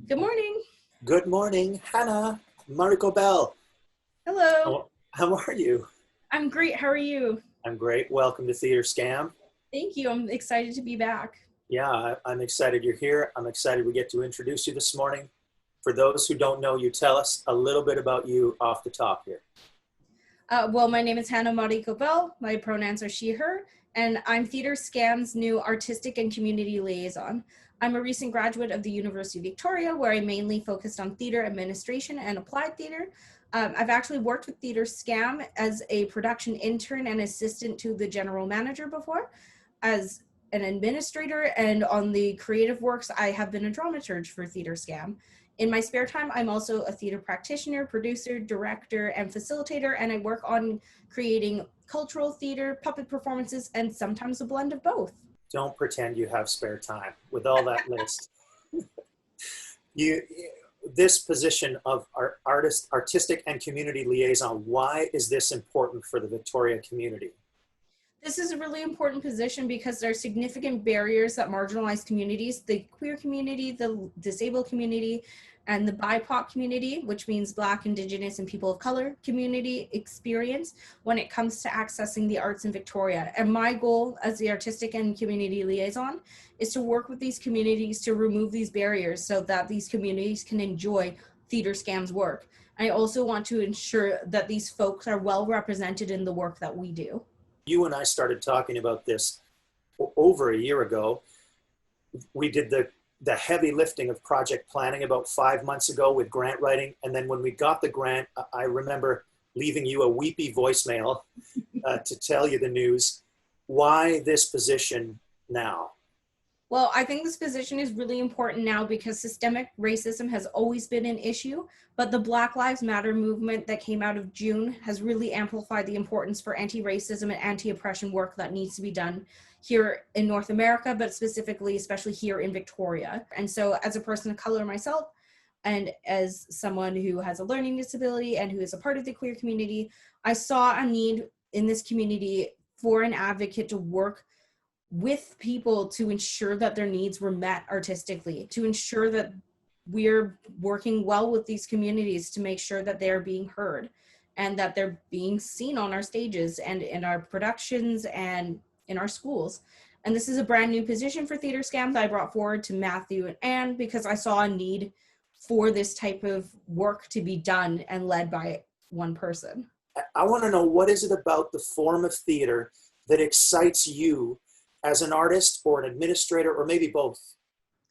Good morning. Good morning, Hannah. Mariko Bell. Hello. How are you? I'm great. How are you? I'm great. Welcome to Theater Scam. Thank you. I'm excited to be back. Yeah, I'm excited you're here. I'm excited we get to introduce you this morning. For those who don't know you, tell us a little bit about you off the top here. Well, my name is Hannah Mariko Bell. My pronouns are she, her, and I'm Theater Scam's new artistic and community liaison. I'm a recent graduate of the University of Victoria, where I mainly focused on theater administration and applied theater. I've actually worked with Theater Scam as a production intern and assistant to the general manager before. As an administrator and on the creative works, I have been a dramaturge for Theater Scam. In my spare time, I'm also a theater practitioner, producer, director, and facilitator, and I work on creating cultural theater, puppet performances, and sometimes a blend of both. Don't pretend you have spare time with all that list. You, this position of artistic and community liaison, why is this important for the Victoria community? This is a really important position because there are significant barriers that marginalized communities, the queer community, the disabled community, and the BIPOC community, which means Black, Indigenous, and people of color community experience when it comes to accessing the arts in Victoria. And my goal as the artistic and community liaison is to work with these communities to remove these barriers so that these communities can enjoy Theater Scam's work. I also want to ensure that these folks are well represented in the work that we do. You and I started talking about this over a year ago. We did the heavy lifting of project planning about 5 months ago with grant writing. And then when we got the grant, I remember leaving you a weepy voicemail to tell you the news. Why this position now? Well, I think this position is really important now because systemic racism has always been an issue, but the Black Lives Matter movement that came out of June has really amplified the importance for anti-racism and anti-oppression work that needs to be done here in North America, but specifically, especially here in Victoria. And so as a person of color myself, and as someone who has a learning disability and who is a part of the queer community, I saw a need in this community for an advocate to work with people to ensure that their needs were met artistically, to ensure that we're working well with these communities to make sure that they're being heard and that they're being seen on our stages and in our productions and in our schools. And this is a brand new position for Theater Scam that I brought forward to Matthew and Anne because I saw a need for this type of work to be done and led by one person. I want to know, what is it about the form of theater that excites you as an artist or an administrator, or maybe both?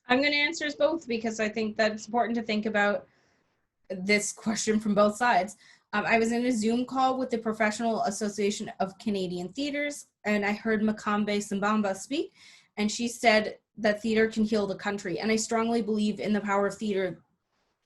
I'm going to answer as both because I think that it's important to think about this question from both sides. I was in a Zoom call with the Professional Association of Canadian Theatres, and I heard Makambe Sambamba speak, and she said that theater can heal the country. And I strongly believe in the power of theater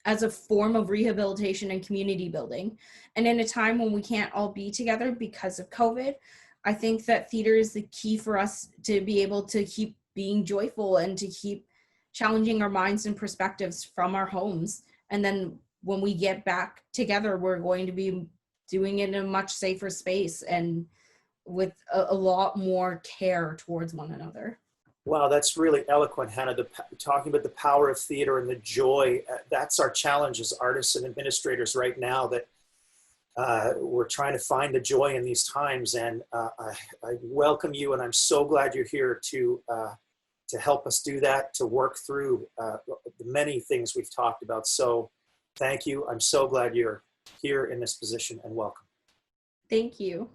as a form of rehabilitation and community building. And in a time when we can't all be together because of COVID, I think that theater is the key for us to be able to keep being joyful and to keep challenging our minds and perspectives from our homes. And then when we get back together, we're going to be doing it in a much safer space and with a lot more care towards one another. Wow, that's really eloquent, Hannah. Talking about the power of theater and the joy, that's our challenge as artists and administrators right now, that we're trying to find the joy in these times. And I welcome you, and I'm so glad you're here to help us do that, to work through the many things we've talked about. So thank you. I'm so glad you're here in this position, and welcome. Thank you.